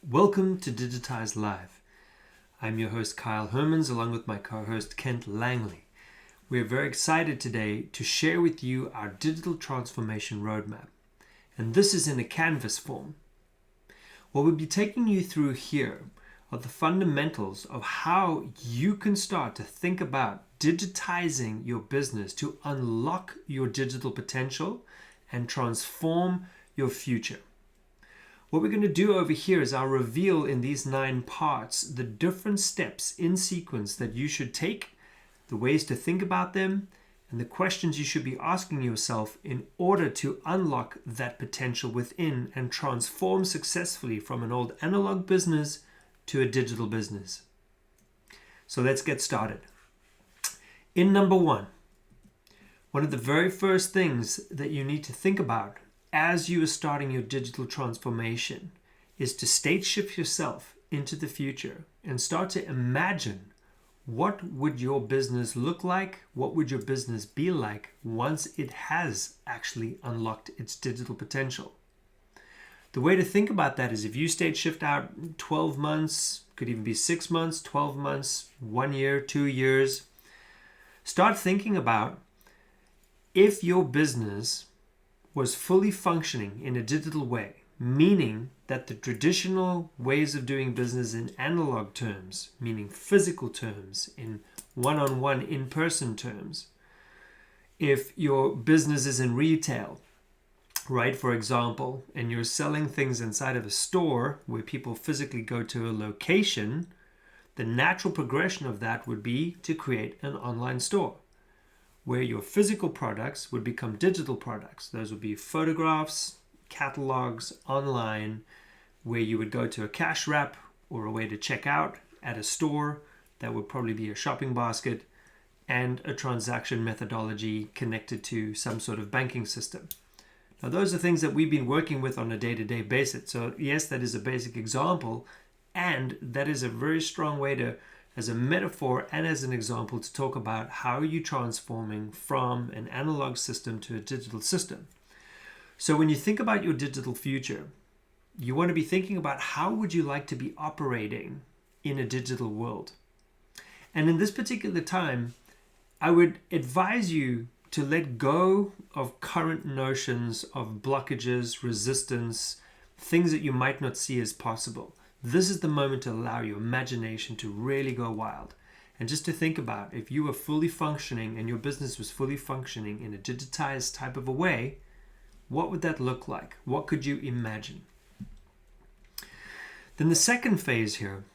Welcome to Digitized Live. I'm your host Kyle Hermans along with my co-host Kent Langley. We are very excited today to share with you our digital transformation roadmap. And this is in a canvas form. What we'll be taking you through here are the fundamentals of how you can start to think about digitizing your business to unlock your digital potential and transform your future. What we're going to do over here is I'll reveal in these 9 parts the different steps in sequence that you should take, the ways to think about them, and the questions you should be asking yourself in order to unlock that potential within and transform successfully from an old analog business to a digital business. So let's get started. In number 1, one of the very first things that you need to think about as you are starting your digital transformation is to state shift yourself into the future and start to imagine what would your business look like, what would your business be like once it has actually unlocked its digital potential. The way to think about that is if you state shift out 12 months, could even be 6 months, 12 months, 1 year, 2 years, start thinking about if your business was fully functioning in a digital way, meaning that the traditional ways of doing business in analog terms, meaning physical terms, in one-on-one, in-person terms, if your business is in retail, right, for example, and you're selling things inside of a store where people physically go to a location, the natural progression of that would be to create an online store, where your physical products would become digital products. Those would be photographs, catalogs, online, where you would go to a cash wrap or a way to check out at a store. That would probably be a shopping basket and a transaction methodology connected to some sort of banking system. Now, those are things that we've been working with on a day-to-day basis. So yes, that is a basic example, and that is a very strong way to, as a metaphor and as an example, to talk about how you're transforming from an analog system to a digital system. So when you think about your digital future, you want to be thinking about how would you like to be operating in a digital world. And in this particular time, I would advise you to let go of current notions of blockages, resistance, things that you might not see as possible. This is the moment to allow your imagination to really go wild. And just to think about, if you were fully functioning and your business was fully functioning in a digitized type of a way, what would that look like? What could you imagine? Then the second phase here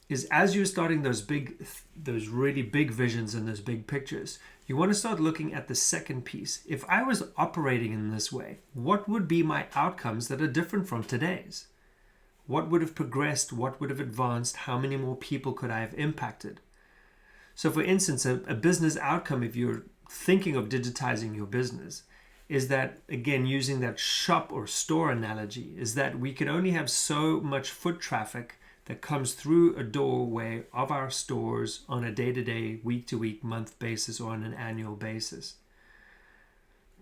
is, as you're starting those really big visions and those big pictures, you want to start looking at the second piece. If I was operating in this way, what would be my outcomes that are different from today's? What would have progressed? What would have advanced? How many more people could I have impacted? So for instance, a business outcome, if you're thinking of digitizing your business, is that, again, using that shop or store analogy, is that we can only have so much foot traffic that comes through a doorway of our stores on a day-to-day, week-to-week, month basis, or on an annual basis.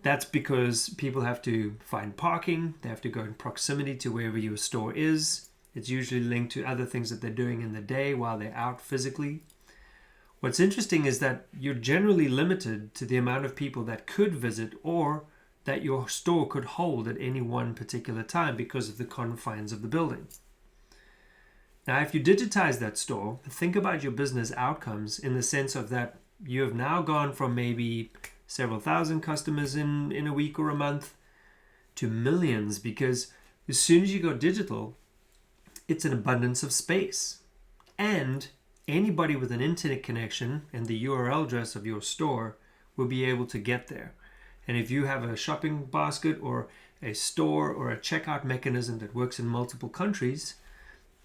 That's because people have to find parking, they have to go in proximity to wherever your store is. It's usually linked to other things that they're doing in the day while they're out physically. What's interesting is that you're generally limited to the amount of people that could visit or that your store could hold at any one particular time because of the confines of the building. Now, if you digitize that store, think about your business outcomes in the sense of that you have now gone from maybe several thousand customers in a week or a month to millions, because as soon as you go digital, it's an abundance of space. And anybody with an internet connection and the URL address of your store will be able to get there. And if you have a shopping basket or a store or a checkout mechanism that works in multiple countries,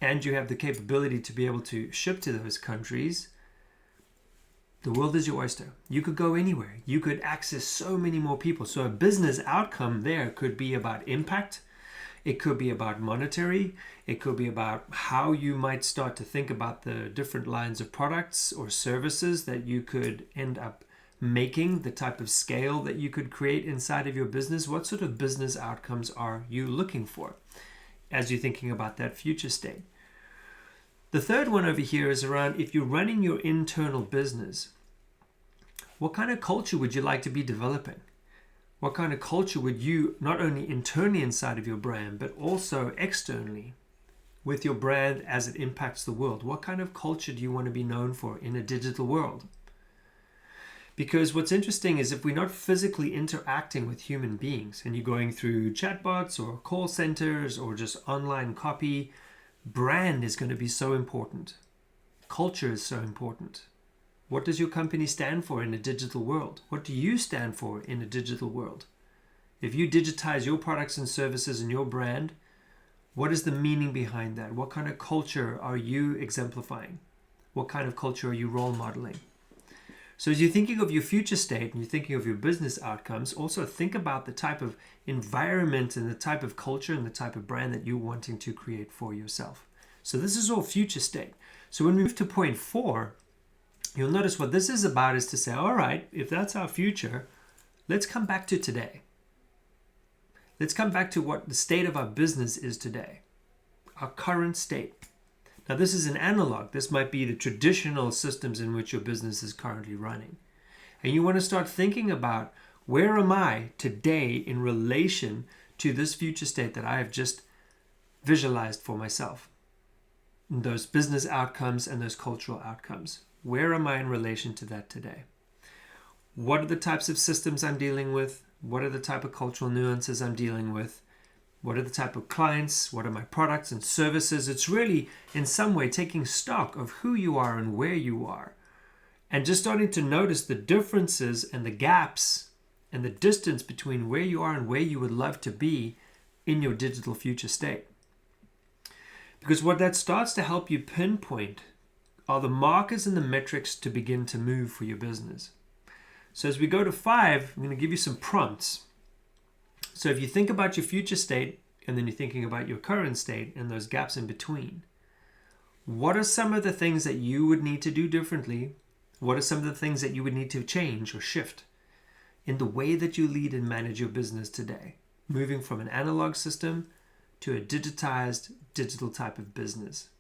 and you have the capability to be able to ship to those countries, the world is your oyster. You could go anywhere. You could access so many more people. So a business outcome there could be about impact. It could be about monetary. It could be about how you might start to think about the different lines of products or services that you could end up making, the type of scale that you could create inside of your business. What sort of business outcomes are you looking for as you're thinking about that future state? The third one over here is around if you're running your internal business, what kind of culture would you like to be developing? What kind of culture would you, not only internally inside of your brand, but also externally with your brand as it impacts the world? What kind of culture do you want to be known for in a digital world? Because what's interesting is if we're not physically interacting with human beings and you're going through chatbots or call centers or just online copy, brand is going to be so important. Culture is so important. What does your company stand for in a digital world? What do you stand for in a digital world? If you digitize your products and services and your brand, what is the meaning behind that? What kind of culture are you exemplifying? What kind of culture are you role modeling? So as you're thinking of your future state and you're thinking of your business outcomes, also think about the type of environment and the type of culture and the type of brand that you're wanting to create for yourself. So this is all future state. So when we move to point 4, you'll notice what this is about is to say, all right, if that's our future, let's come back to today. Let's come back to what the state of our business is today, our current state. Now, this is an analog. This might be the traditional systems in which your business is currently running. And you want to start thinking about where am I today in relation to this future state that I have just visualized for myself? Those business outcomes and those cultural outcomes. Where am I in relation to that today? What are the types of systems I'm dealing with? What are the type of cultural nuances I'm dealing with? What are the type of clients? What are my products and services? It's really, in some way, taking stock of who you are and where you are. And just starting to notice the differences and the gaps and the distance between where you are and where you would love to be in your digital future state. Because what that starts to help you pinpoint are the markers and the metrics to begin to move for your business. So as we go to 5, I'm going to give you some prompts. So if you think about your future state and then you're thinking about your current state and those gaps in between, what are some of the things that you would need to do differently? What are some of the things that you would need to change or shift in the way that you lead and manage your business today, moving from an analog system to a digitized digital type of business?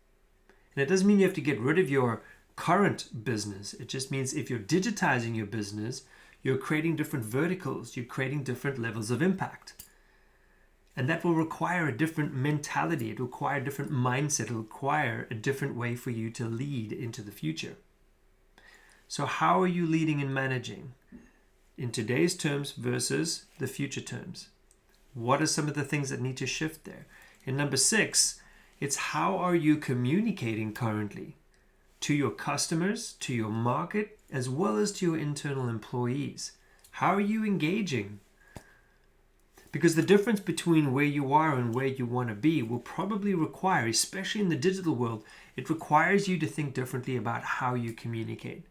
And it doesn't mean you have to get rid of your current business. It just means if you're digitizing your business, you're creating different verticals, you're creating different levels of impact. And that will require a different mentality, it will require a different mindset, it will require a different way for you to lead into the future. So how are you leading and managing in today's terms versus the future terms? What are some of the things that need to shift there? In number 6, it's how are you communicating currently to your customers, to your market, as well as to your internal employees? How are you engaging? Because the difference between where you are and where you want to be will probably require, especially in the digital world, it requires you to think differently about how you communicate.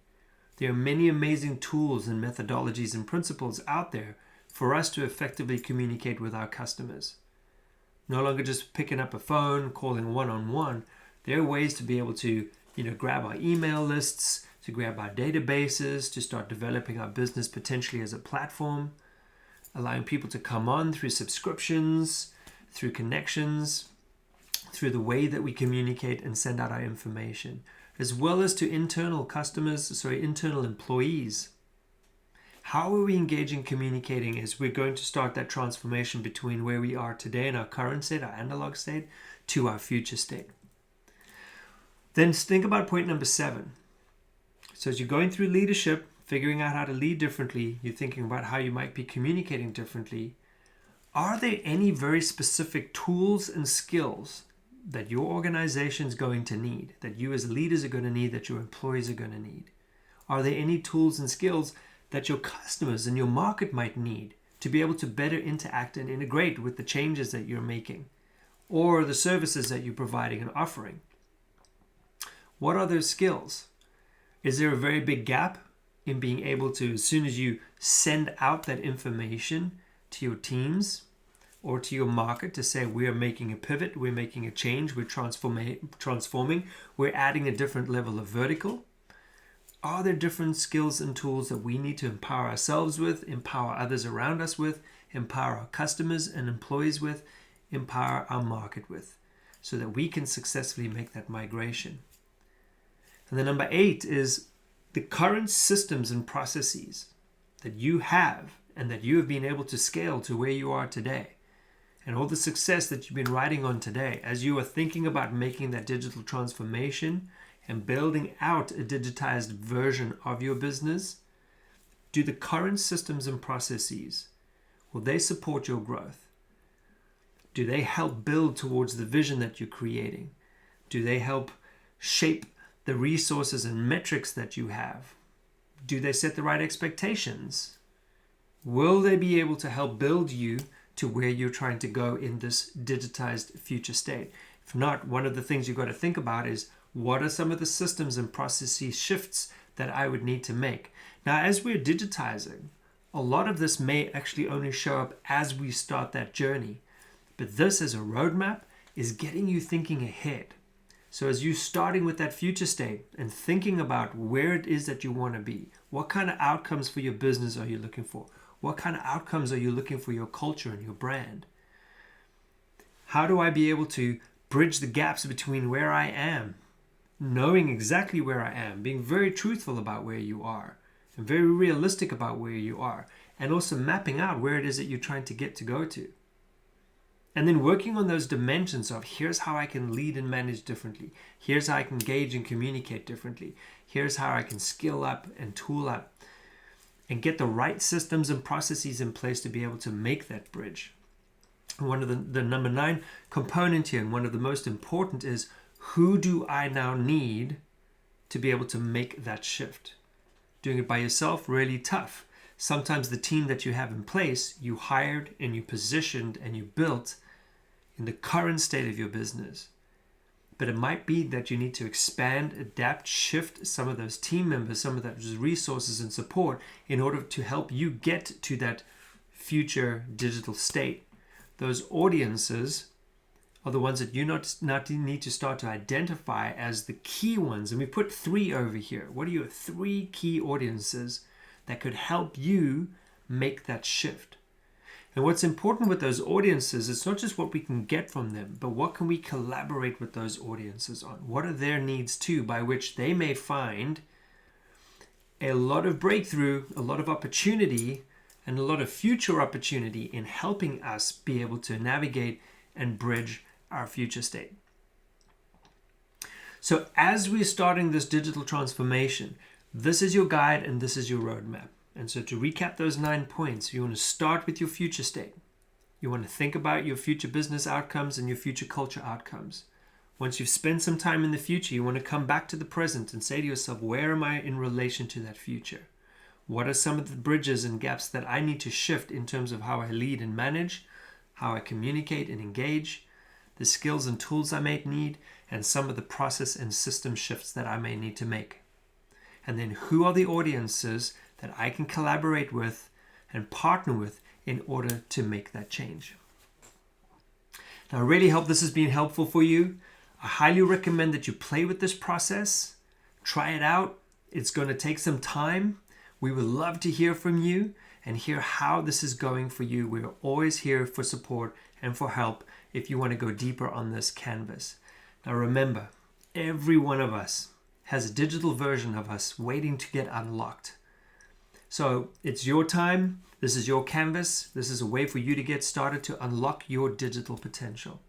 There are many amazing tools and methodologies and principles out there for us to effectively communicate with our customers. No longer just picking up a phone, calling one-on-one. There are ways to be able to grab our email lists, to grab our databases, to start developing our business potentially as a platform, allowing people to come on through subscriptions, through connections, through the way that we communicate and send out our information, as well as to internal employees. How are we engaging, communicating as we're going to start that transformation between where we are today in our current state, our analog state, to our future state? Then think about point number 7. So as you're going through leadership, figuring out how to lead differently, you're thinking about how you might be communicating differently. Are there any very specific tools and skills that your organization is going to need, that you as leaders are going to need, that your employees are going to need? Are there any tools and skills that your customers and your market might need to be able to better interact and integrate with the changes that you're making or the services that you're providing and offering? What are those skills? Is there a very big gap in being able to, as soon as you send out that information to your teams or to your market, to say we are making a pivot, we're making a change, we're transforming, we're adding a different level of vertical? Are there different skills and tools that we need to empower ourselves with, empower others around us with, empower our customers and employees with, empower our market with, so that we can successfully make that migration? And then number 8 is the current systems and processes that you have and that you have been able to scale to where you are today. And all the success that you've been riding on today, as you are thinking about making that digital transformation and building out a digitized version of your business, do the current systems and processes, will they support your growth? Do they help build towards the vision that you're creating? Do they help shape the resources and metrics that you have? Do they set the right expectations? Will they be able to help build you to where you're trying to go in this digitized future state? If not, one of the things you've got to think about is, what are some of the systems and processes shifts that I would need to make? Now, as we're digitizing, a lot of this may actually only show up as we start that journey. But this as a roadmap is getting you thinking ahead. So as you're starting with that future state and thinking about where it is that you want to be, what kind of outcomes for your business are you looking for? What kind of outcomes are you looking for your culture and your brand? How do I be able to bridge the gaps between where I am, knowing exactly where I am, being very truthful about where you are, and very realistic about where you are, and also mapping out where it is that you're trying to get to go to. And then working on those dimensions of, here's how I can lead and manage differently. Here's how I can engage and communicate differently. Here's how I can skill up and tool up and get the right systems and processes in place to be able to make that bridge. One of the number 9 component here, and one of the most important, is who do I now need to be able to make that shift? Doing it by yourself, really tough. Sometimes the team that you have in place, you hired and you positioned and you built in the current state of your business. But it might be that you need to expand, adapt, shift some of those team members, some of those resources and support in order to help you get to that future digital state. Those audiences are the ones that you not need to start to identify as the key ones. And we put 3 over here. What are your 3 key audiences that could help you make that shift? And what's important with those audiences, it's not just what we can get from them, but what can we collaborate with those audiences on? What are their needs too, by which they may find a lot of breakthrough, a lot of opportunity, and a lot of future opportunity in helping us be able to navigate and bridge our future state. So as we're starting this digital transformation, this is your guide and this is your roadmap. And so to recap those 9 points, you want to start with your future state. You want to think about your future business outcomes and your future culture outcomes. Once you've spent some time in the future, you want to come back to the present and say to yourself, where am I in relation to that future? What are some of the bridges and gaps that I need to shift in terms of how I lead and manage, how I communicate and engage, the skills and tools I may need, and some of the process and system shifts that I may need to make. And then who are the audiences that I can collaborate with and partner with in order to make that change. Now, I really hope this has been helpful for you. I highly recommend that you play with this process. Try it out. It's going to take some time. We would love to hear from you and hear how this is going for you. We're always here for support and for help if you want to go deeper on this canvas. Now remember, every one of us has a digital version of us waiting to get unlocked. So it's your time. This is your canvas. This is a way for you to get started to unlock your digital potential.